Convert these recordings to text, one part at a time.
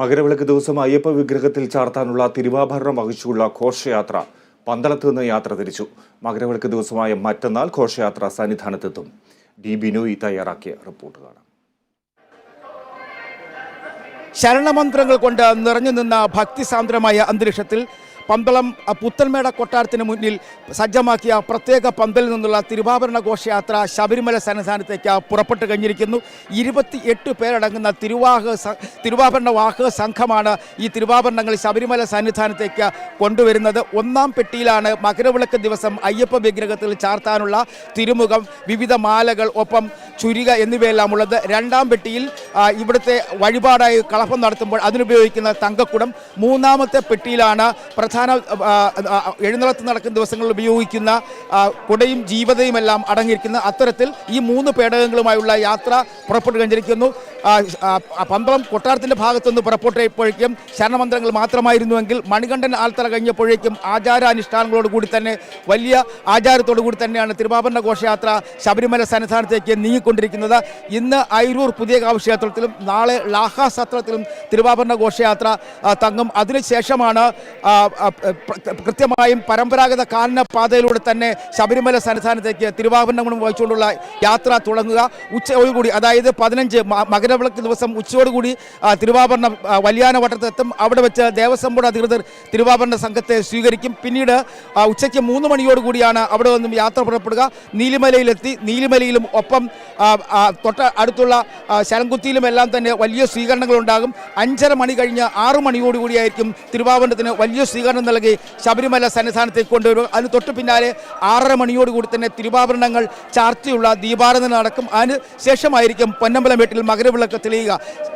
മകരവിളക്ക് ദിവസം അയ്യപ്പ വിഗ്രഹത്തിൽ ചാർത്താനുള്ള തിരുവാഭരണം വഹിച്ചുള്ള ഘോഷയാത്ര പന്തളത്ത് നിന്ന് യാത്ര തിരിച്ചു. മകരവിളക്ക് ദിവസമായ മറ്റന്നാൾ ഘോഷയാത്ര സന്നിധാനത്തെത്തും. ഡി ബിനോയ് തയ്യാറാക്കിയ റിപ്പോർട്ട് കാണാം. ശരണമന്ത്രങ്ങൾ കൊണ്ട് നിറഞ്ഞു നിന്ന ഭക്തിസാന്ദ്രമായ അന്തരീക്ഷത്തിൽ പന്തളം പുത്തൻമേട കൊട്ടാരത്തിന് മുന്നിൽ സജ്ജമാക്കിയ പ്രത്യേക പന്തലിൽ നിന്നുള്ള തിരുവാഭരണ ഘോഷയാത്ര ശബരിമല സന്നിധാനത്തേക്ക് പുറപ്പെട്ടു കഴിഞ്ഞിരിക്കുന്നു. 28 പേരടങ്ങുന്ന തിരുവാഭരണ വാഹക സംഘമാണ് ഈ തിരുവാഭരണങ്ങൾ ശബരിമല സന്നിധാനത്തേക്ക് കൊണ്ടുവരുന്നത്. ഒന്നാം പെട്ടിയിലാണ് മകരവിളക്ക് ദിവസം അയ്യപ്പ വിഗ്രഹത്തിൽ ചാർത്താനുള്ള തിരുമുഖം, വിവിധ മാലകൾ, ഒപ്പം ചുരിക എന്നിവയെല്ലാം ഉള്ളത്. രണ്ടാം പെട്ടിയിൽ ഇവിടുത്തെ വഴിപാടായി കളഭം നടത്തുമ്പോൾ അതിനുപയോഗിക്കുന്ന തങ്കക്കുടം. മൂന്നാമത്തെ പെട്ടിയിലാണ് പ്രധാന എഴുന്നള്ളത്ത് നടക്കുന്ന ദിവസങ്ങളിൽ ഉപയോഗിക്കുന്ന കുടയും ജീവതയുമെല്ലാം അടങ്ങിയിരിക്കുന്ന അത്തരത്തിൽ ഈ 3 പേടകങ്ങളുമായുള്ള യാത്ര പുറപ്പെട്ടു കഴിഞ്ഞിരിക്കുന്നു. പന്തളം കൊട്ടാരത്തിൻ്റെ ഭാഗത്തുനിന്ന് പുറപ്പെട്ടപ്പോഴേക്കും ശരണമന്ത്രങ്ങൾ മാത്രമായിരുന്നുവെങ്കിൽ മണികണ്ഠൻ ആൽത്തറ കഴിഞ്ഞപ്പോഴേക്കും ആചാരാനുഷ്ഠാനങ്ങളോടുകൂടി തന്നെ വലിയ ആചാരത്തോടു കൂടി തന്നെയാണ് തിരുവാഭരണ ഘോഷയാത്ര ശബരിമല സന്നിധാനത്തേക്ക് നീങ്ങിക്കൊണ്ടിരിക്കുന്നത്. ഇന്ന് അയിരൂർ പുതിയകാവ് ക്ഷേത്രത്തിലും നാളെ ലാഹ സത്രത്തിലും തിരുവാഭരണ ഘോഷയാത്ര തങ്ങും. അതിനുശേഷമാണ് കൃത്യമായും പരമ്പരാഗത കാനന പാതയിലൂടെ തന്നെ ശബരിമല സന്നിധാനത്തേക്ക് തിരുവാഭരണങ്ങളും വഹിച്ചുകൊണ്ടുള്ള യാത്ര തുടങ്ങുക. ഉച്ചയോടുകൂടി, അതായത് 15 മകരവിളക്ക് ദിവസം ഉച്ചയോടുകൂടി തിരുവാഭരണം വലിയാന വട്ടത്തെത്തും. അവിടെ വെച്ച് ദേവസ്വം ബോർഡ് അധികൃതർ തിരുവാഭരണ സംഘത്തെ സ്വീകരിക്കും. പിന്നീട് ഉച്ചയ്ക്ക് 3 മണിയോടുകൂടിയാണ് അവിടെ നിന്നും യാത്ര പുറപ്പെടുക. നീലിമലയിലെത്തി നീലിമലയിലും ഒപ്പം തൊട്ട അടുത്തുള്ള ശരംകുത്തിയിലും എല്ലാം തന്നെ വലിയ സ്വീകരണങ്ങളുണ്ടാകും. 5:30 മണി കഴിഞ്ഞ് 6 മണിയോടുകൂടിയായിരിക്കും തിരുവാഭരണത്തിന് വലിയ സ്വീകരണം നൽകി ശബരിമല സന്നിധാനത്തേക്ക് കൊണ്ടുവരും. അതിന് തൊട്ട് പിന്നാലെ 6:30 മണിയോടുകൂടി തന്നെ തിരുവാഭരണങ്ങൾ ചാർത്തിയുള്ള ദീപാരാധന നടക്കും. അതിന് ശേഷമായിരിക്കും പൊന്നമ്പലം വീട്ടിൽ മകരവിളക്ക് തെളിയുക.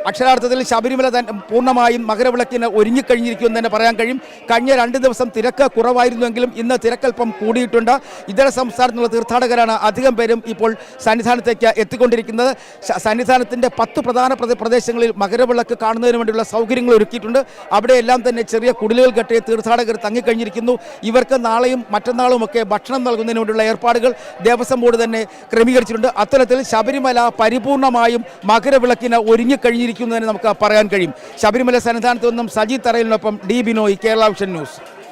അക്ഷരാർത്ഥത്തിൽ ശബരിമല പൂർണ്ണമായും മകരവിളക്കിന് ഒരുങ്ങിക്കഴിഞ്ഞിരിക്കുമെന്ന് തന്നെ പറയാൻ കഴിയും. കഴിഞ്ഞ 2 ദിവസം തിരക്ക് കുറവായിരുന്നുവെങ്കിലും ഇന്ന് തിരക്കൽപ്പം കൂടിയിട്ടുണ്ട്. ഇതര സംസ്ഥാനത്തുള്ള തീർത്ഥാടകരാണ് അധികം പേരും ഇപ്പോൾ സന്നിധാനത്തേക്ക് എത്തിക്കൊണ്ടിരിക്കുന്നത്. സന്നിധാനത്തിൻ്റെ 10 പ്രധാന പ്രദേശങ്ങളിൽ മകരവിളക്ക് കാണുന്നതിന് വേണ്ടിയുള്ള സൗകര്യങ്ങൾ ഒരുക്കിയിട്ടുണ്ട്. അവിടെയെല്ലാം തന്നെ ചെറിയ കുടിലുകൾ കെട്ടി തീർത്ഥാടകർ തങ്ങിക്കഴിഞ്ഞിരിക്കുന്നു. ഇവർക്ക് നാളെയും മറ്റന്നാളുമൊക്കെ ഭക്ഷണം നൽകുന്നതിന് വേണ്ടിയുള്ള ഏർപ്പാടുകൾ ദേവസ്വം ബോർഡ് തന്നെ ക്രമീകരിച്ചിട്ടുണ്ട്. അത്തരത്തിൽ ശബരിമല പരിപൂർണമായും മകരവിളക്കിന് ഒരുങ്ങിക്കഴിഞ്ഞിരിക്കുന്നു എന്ന് നമുക്ക് പറയാൻ കഴിയും. ശബരിമല സന്നിധാനത്ത് നിന്നും സജി തറയിലിനൊപ്പം D Binoy, Kerala vision news.